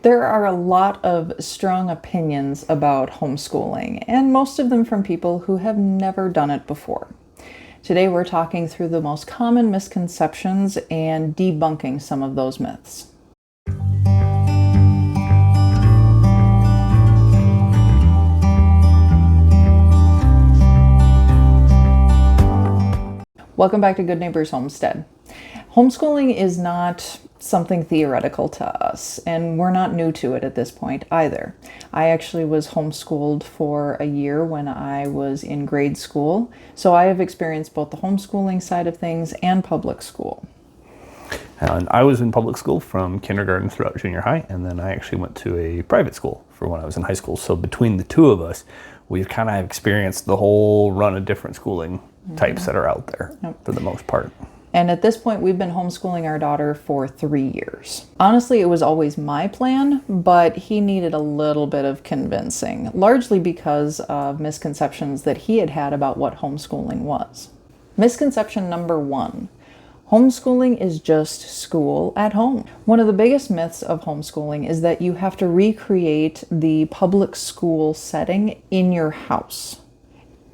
There are a lot of strong opinions about homeschooling, and most of them from people who have never done it before. Today we're talking through the most common misconceptions and debunking some of those myths. Welcome back to Good Neighbors Homestead. Homeschooling is not something theoretical to us, and we're not new to it at this point either. I actually was homeschooled for a year when I was in grade school, so I have experienced both the homeschooling side of things and public school. And I was in public school from kindergarten throughout junior high, and then I actually went to a private school for when I was in high school. So between the two of us, we've kind of experienced the whole run of different schooling types that are out there for the most part. And at this point, we've been homeschooling our daughter for 3 years. Honestly, it was always my plan, but he needed a little bit of convincing, largely because of misconceptions that he had had about what homeschooling was. Misconception number 1. Homeschooling is just school at home. One of the biggest myths of homeschooling is that you have to recreate the public school setting in your house.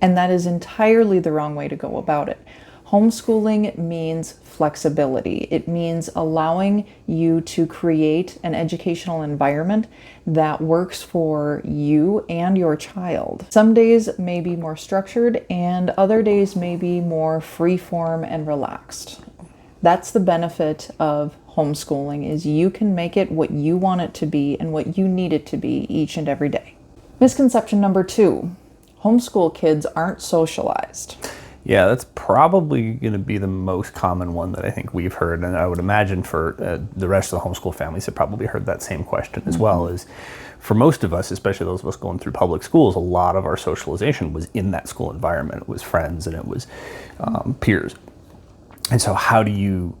And that is entirely the wrong way to go about it. Homeschooling means flexibility. It means allowing you to create an educational environment that works for you and your child. Some days may be more structured and other days may be more free-form and relaxed. That's the benefit of homeschooling, is you can make it what you want it to be and what you need it to be each and every day. Misconception number 2, homeschool kids aren't socialized. Yeah, that's probably going to be the most common one that I think we've heard, and I would imagine for the rest of the homeschool families have probably heard that same question as well. Is for most of us, especially those of us going through public schools, a lot of our socialization was in that school environment. It was friends and it was peers. And so how do you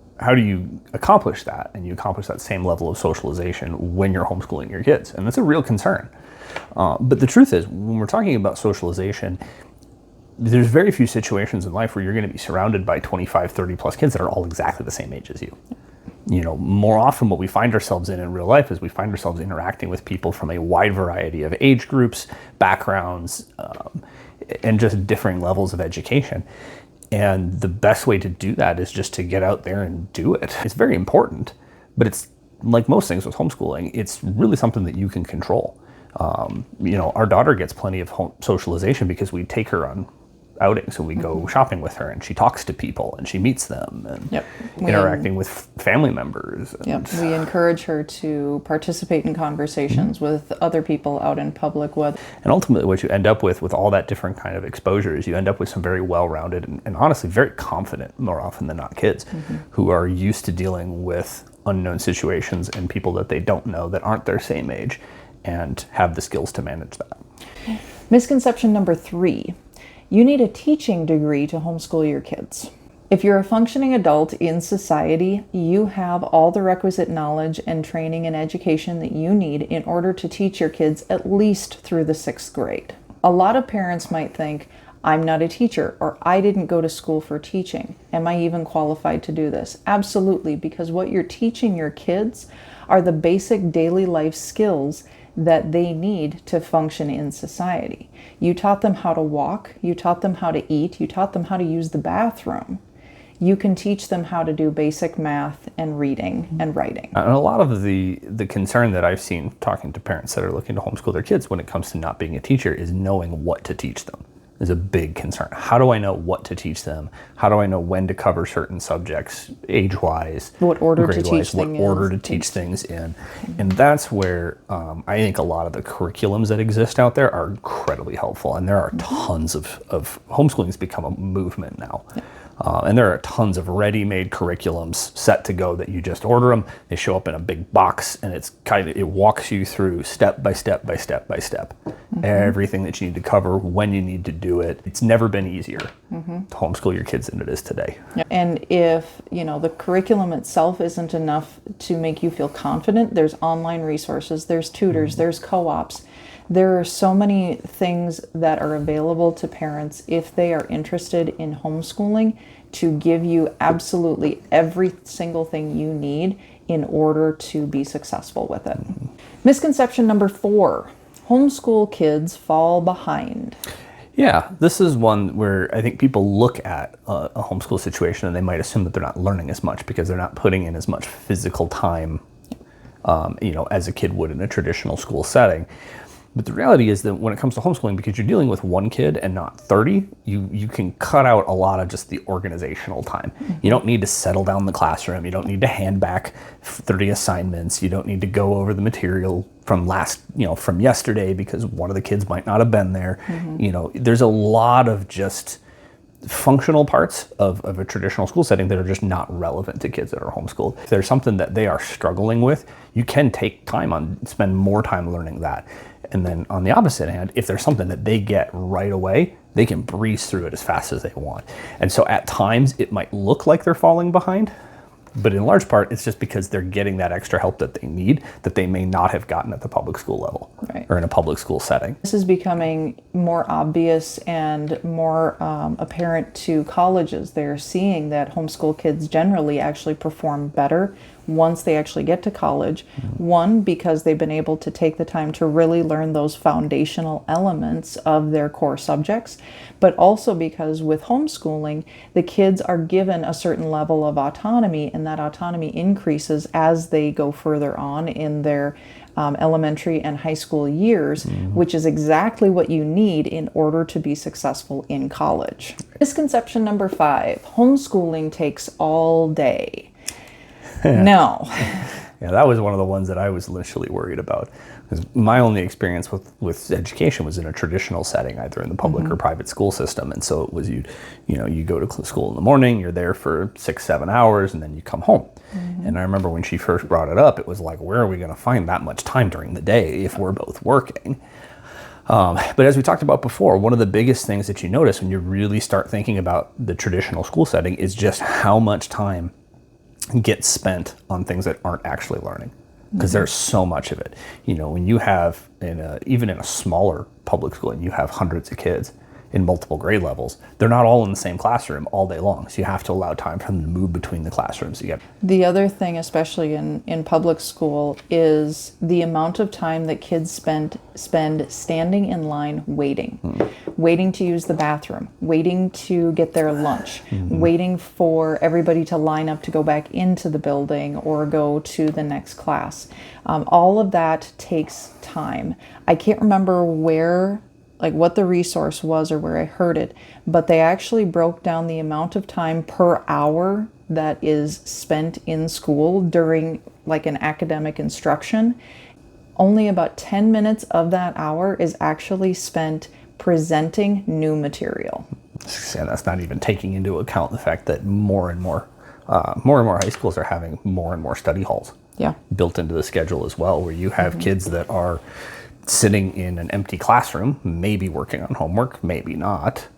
accomplish that? And you accomplish that same level of socialization when you're homeschooling your kids, and that's a real concern. But the truth is, when we're talking about socialization, there's very few situations in life where you're going to be surrounded by 25, 30 plus kids that are all exactly the same age as you. You know, more often what we find ourselves in real life is we find ourselves interacting with people from a wide variety of age groups, backgrounds, and just differing levels of education. And the best way to do that is just to get out there and do it. It's very important, but it's like most things with homeschooling, it's really something that you can control. Our daughter gets plenty of socialization because we take her on outings, so we go shopping with her and she talks to people and she meets them and interacting with family members. We encourage her to participate in conversations with other people out in public. And ultimately what you end up with all that different kind of exposure is you end up with some very well-rounded and honestly very confident, more often than not, kids who are used to dealing with unknown situations and people that they don't know that aren't their same age and have the skills to manage that. Misconception number 3. You need a teaching degree to homeschool your kids. If you're a functioning adult in society, you have all the requisite knowledge and training and education that you need in order to teach your kids at least through the 6th grade. A lot of parents might think, I'm not a teacher, or I didn't go to school for teaching. Am I even qualified to do this? Absolutely, because what you're teaching your kids are the basic daily life skills that they need to function in society. You taught them how to walk, you taught them how to eat, you taught them how to use the bathroom. You can teach them how to do basic math and reading and writing. And a lot of the concern that I've seen talking to parents that are looking to homeschool their kids when it comes to not being a teacher is knowing what to teach them. Is a big concern. How do I know what to teach them? How do I know when to cover certain subjects, age-wise, what order to teach things in? And that's where I think a lot of the curriculums that exist out there are incredibly helpful. And there are tons of homeschooling has become a movement now. And there are tons of ready-made curriculums set to go that you just order them. They show up in a big box, and it walks you through step by step by step by step. Everything that you need to cover, when you need to do it. It's never been easier to homeschool your kids than it is today. And if the curriculum itself isn't enough to make you feel confident, there's online resources, there's tutors, there's co-ops. There are so many things that are available to parents if they are interested in homeschooling to give you absolutely every single thing you need in order to be successful with it. Misconception number 4, homeschool kids fall behind. Yeah, this is one where I think people look at a homeschool situation and they might assume that they're not learning as much because they're not putting in as much physical time, as a kid would in a traditional school setting. But the reality is that when it comes to homeschooling, because you're dealing with one kid and not 30, you can cut out a lot of just the organizational time. You don't need to settle down the classroom. You don't need to hand back 30 assignments. You don't need to go over the material from from yesterday because one of the kids might not have been there. There's a lot of just functional parts of a traditional school setting that are just not relevant to kids that are homeschooled. If there's something that they are struggling with, you can take time spend more time learning that. And then on the opposite hand, if there's something that they get right away, they can breeze through it as fast as they want. And so at times it might look like they're falling behind, but in large part, it's just because they're getting that extra help that they need that they may not have gotten at the public school level or in a public school setting. This is becoming more obvious and more apparent to colleges. They're seeing that homeschool kids generally actually perform better once they actually get to college. One, because they've been able to take the time to really learn those foundational elements of their core subjects, but also because with homeschooling, the kids are given a certain level of autonomy, and that autonomy increases as they go further on in their elementary and high school years, which is exactly what you need in order to be successful in college. Misconception number 5, homeschooling takes all day. No. Yeah, that was one of the ones that I was initially worried about, because my only experience with education was in a traditional setting, either in the public or private school system. And so it was you go to school in the morning, you're there for 6-7 hours, and then you come home. And I remember when she first brought it up, it was like, where are we going to find that much time during the day if we're both working? But as we talked about before, one of the biggest things that you notice when you really start thinking about the traditional school setting is just how much time gets spent on things that aren't actually learning, because there's so much of it. When you have even in a smaller public school and you have hundreds of kids in multiple grade levels, they're not all in the same classroom all day long. So you have to allow time for them to move between the classrooms. The other thing, especially in public school, is the amount of time that kids spend standing in line waiting to use the bathroom, waiting to get their lunch, waiting for everybody to line up to go back into the building or go to the next class. All of that takes time. I can't remember what the resource was or where I heard it, but they actually broke down the amount of time per hour that is spent in school during an academic instruction. Only about 10 minutes of that hour is actually spent presenting new material. And that's not even taking into account the fact that more and more high schools are having more and more study halls built into the schedule as well, where you have kids that are sitting in an empty classroom, maybe working on homework, maybe not.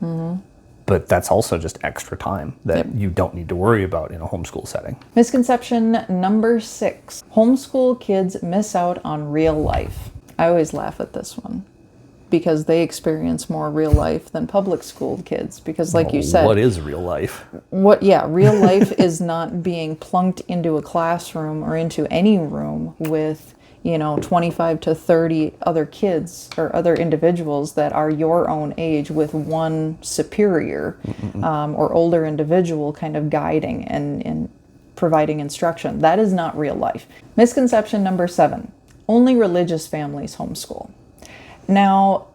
But that's also just extra time that you don't need to worry about in a homeschool setting. Misconception number 6, homeschool kids miss out on real life. I always laugh at this one because they experience more real life than public school kids, because you said, what is real life? Real life is not being plunked into a classroom or into any room with 25 to 30 other kids or other individuals that are your own age with one superior or older individual kind of guiding and providing instruction. That is not real life. Misconception number 7, only religious families homeschool. Now,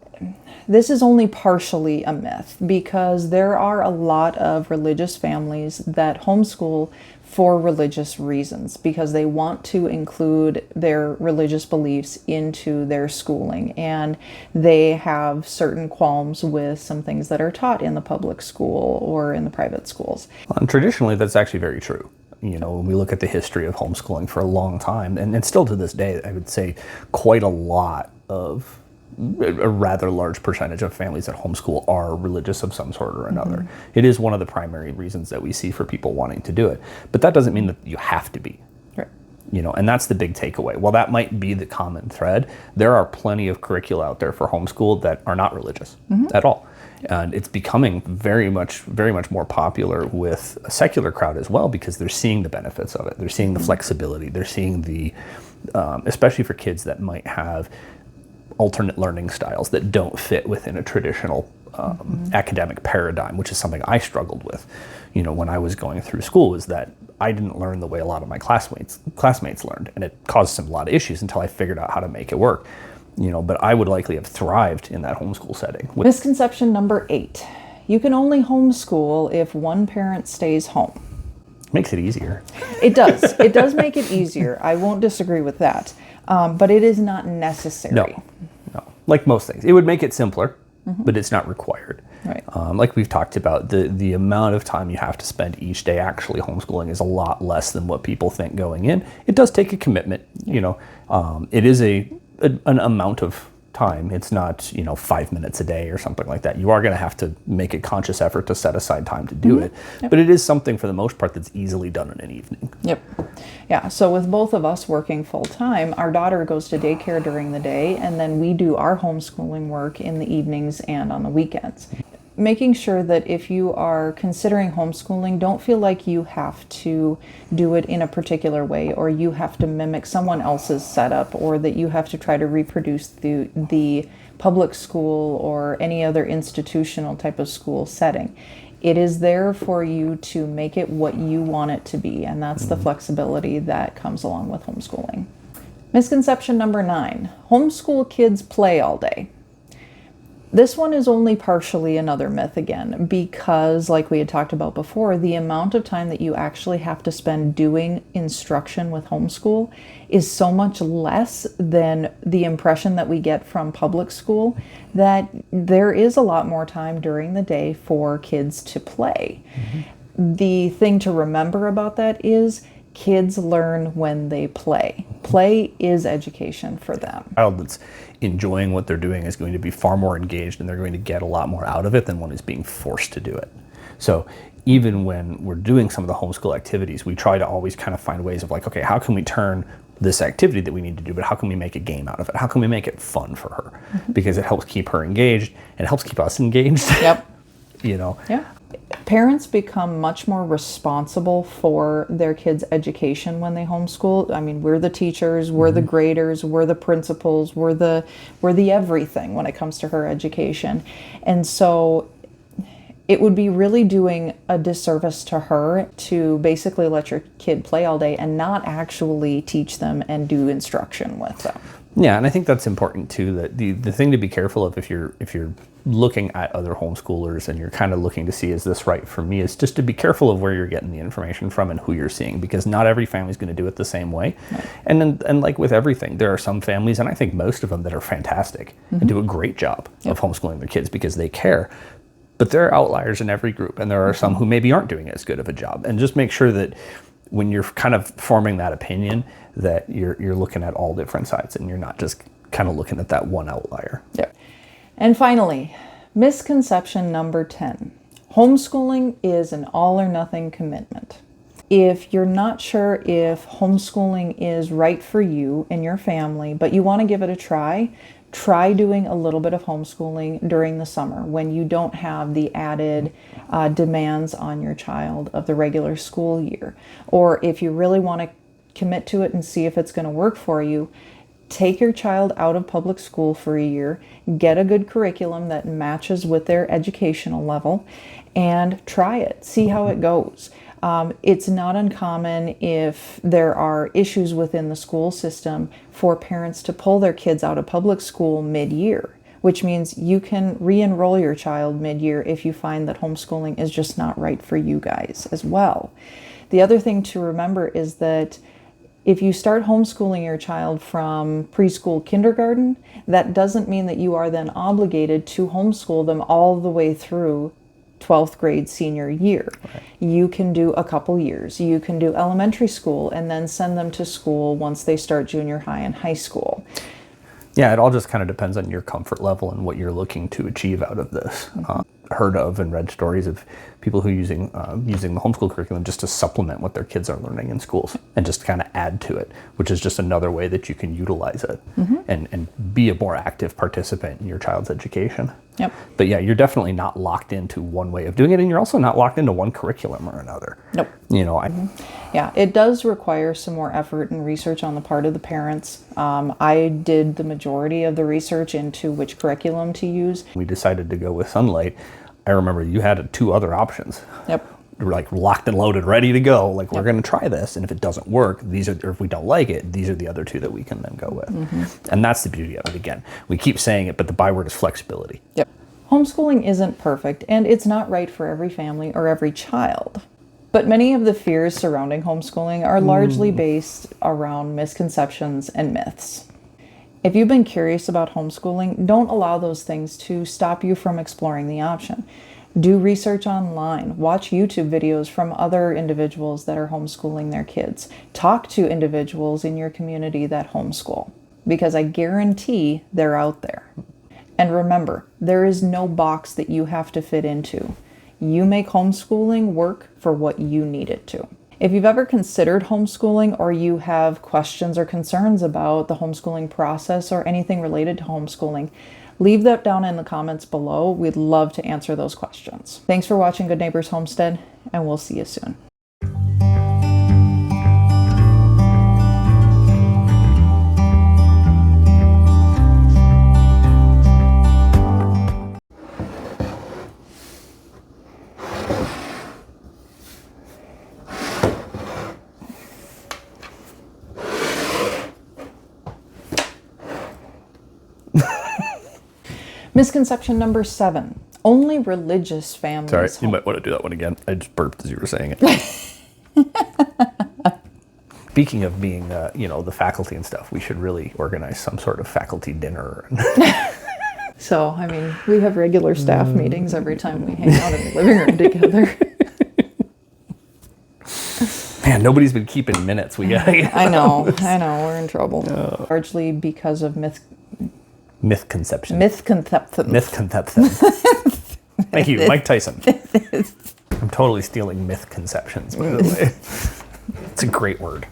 this is only partially a myth, because there are a lot of religious families that homeschool for religious reasons, because they want to include their religious beliefs into their schooling, and they have certain qualms with some things that are taught in the public school or in the private schools. And traditionally, that's actually very true. When we look at the history of homeschooling for a long time, and still to this day, I would say quite a lot of a rather large percentage of families that homeschool are religious of some sort or another. It is one of the primary reasons that we see for people wanting to do it. But that doesn't mean that you have to be. Right. And that's the big takeaway. While that might be the common thread, there are plenty of curricula out there for homeschool that are not religious at all. And it's becoming very much more popular with a secular crowd as well, because they're seeing the benefits of it. They're seeing the flexibility. They're seeing the, especially for kids that might have alternate learning styles that don't fit within a traditional academic paradigm, which is something I struggled with, when I was going through school, is that I didn't learn the way a lot of my classmates learned, and it caused some a lot of issues until I figured out how to make it work. But I would likely have thrived in that homeschool setting. Misconception number 8. You can only homeschool if one parent stays home. Makes it easier. It does. It does make it easier. I won't disagree with that. But it is not necessary. No. Like most things. It would make it simpler, but it's not required. Right. Like we've talked about, the amount of time you have to spend each day actually homeschooling is a lot less than what people think going in. It does take a commitment. It is an amount of time. It's not 5 minutes a day or something like that. You are going to have to make a conscious effort to set aside time to do it. Yep. But it is something for the most part that's easily done in an evening. Yep. Yeah. So with both of us working full time, our daughter goes to daycare during the day, and then we do our homeschooling work in the evenings and on the weekends. Making sure that if you are considering homeschooling, don't feel like you have to do it in a particular way, or you have to mimic someone else's setup, or that you have to try to reproduce the public school or any other institutional type of school setting. It is there for you to make it what you want it to be, and that's the flexibility that comes along with homeschooling. Misconception number 9. Homeschool kids play all day. This one is only partially another myth again, because like we had talked about before, the amount of time that you actually have to spend doing instruction with homeschool is so much less than the impression that we get from public school, that there is a lot more time during the day for kids to play. The thing to remember about that is kids learn when they play. Play is education for them. A child that's enjoying what they're doing is going to be far more engaged, and they're going to get a lot more out of it than one who's being forced to do it. So even when we're doing some of the homeschool activities, we try to always kind of find ways of like, okay, how can we turn this activity that we need to do, but how can we make a game out of it? How can we make it fun for her? Because it helps keep her engaged, and it helps keep us engaged. Yep. Yeah. Parents become much more responsible for their kids' education when they homeschool. I mean, we're the teachers, we're the graders, we're the principals, we're the everything when it comes to her education. And so it would be really doing a disservice to her to basically let your kid play all day and not actually teach them and do instruction with them. Yeah, and I think that's important too, that the thing to be careful of if you're looking at other homeschoolers and you're kind of looking to see, is this right for me, is just to be careful of where you're getting the information from and who you're seeing, because not every family is going to do it the same way. Right. And like with everything, there are some families, and I think most of them, that are fantastic and do a great job of homeschooling their kids because they care. But there are outliers in every group, and there are some who maybe aren't doing as good of a job. And just make sure that when you're kind of forming that opinion, that you're looking at all different sides and you're not just kind of looking at that one outlier. Yeah. And finally, misconception number 10. Homeschooling is an all or nothing commitment. If you're not sure if homeschooling is right for you and your family, but you want to give it a try doing a little bit of homeschooling during the summer when you don't have the added demands on your child of the regular school year. Or if you really want to commit to it and see if it's going to work for you, take your child out of public school for a year, get a good curriculum that matches with their educational level, and try it. See how it goes. It's not uncommon, if there are issues within the school system, for parents to pull their kids out of public school mid-year, which means you can re-enroll your child mid-year if you find that homeschooling is just not right for you guys as well. The other thing to remember is that if you start homeschooling your child from preschool, kindergarten, that doesn't mean that you are then obligated to homeschool them all the way through 12th grade senior year. Right. You can do a couple years. You can do elementary school and then send them to school once they start junior high and high school. Yeah, it all just kind of depends on your comfort level and what you're looking to achieve out of this. Heard of and read stories of people who using the homeschool curriculum just to supplement what their kids are learning in schools and just kind of add to it, which is just another way that you can utilize it and be a more active participant in your child's education. Yep. But yeah, you're definitely not locked into one way of doing it, and you're also not locked into one curriculum or another. Nope. You know, Yeah, it does require some more effort and research on the part of the parents. I did the majority of the research into which curriculum to use. we decided to go with Sunlight. I remember you had 2 other options. Yep. We're like locked and loaded, ready to go. Like, we're going to try this, and if it doesn't work, or if we don't like it, these are the other 2 that we can then go with. And that's the beauty of it. Again, we keep saying it, but the byword is flexibility. Yep. Homeschooling isn't perfect, and it's not right for every family or every child. But many of the fears surrounding homeschooling are largely based around misconceptions and myths. If you've been curious about homeschooling, don't allow those things to stop you from exploring the option. Do research online, watch YouTube videos from other individuals that are homeschooling their kids. Talk to individuals in your community that homeschool, because I guarantee they're out there. And remember, there is no box that you have to fit into. You make homeschooling work for what you need it to. If you've ever considered homeschooling, or you have questions or concerns about the homeschooling process or anything related to homeschooling, leave that down in the comments below. We'd love to answer those questions. Thanks for watching Good Neighbors Homestead, and we'll see you soon. Misconception number 7. Only religious families. Sorry, you might want to do that one again. I just burped as you were saying it. Speaking of being, the faculty and stuff, we should really organize some sort of faculty dinner. So, I mean, we have regular staff meetings every time we hang out in the living room together. Man, nobody's been keeping minutes. We got. I know, we're in trouble. Largely because of Misconceptions. misconceptions. Thank you, Mike Tyson. I'm totally stealing misconceptions, by the way. It's a great word.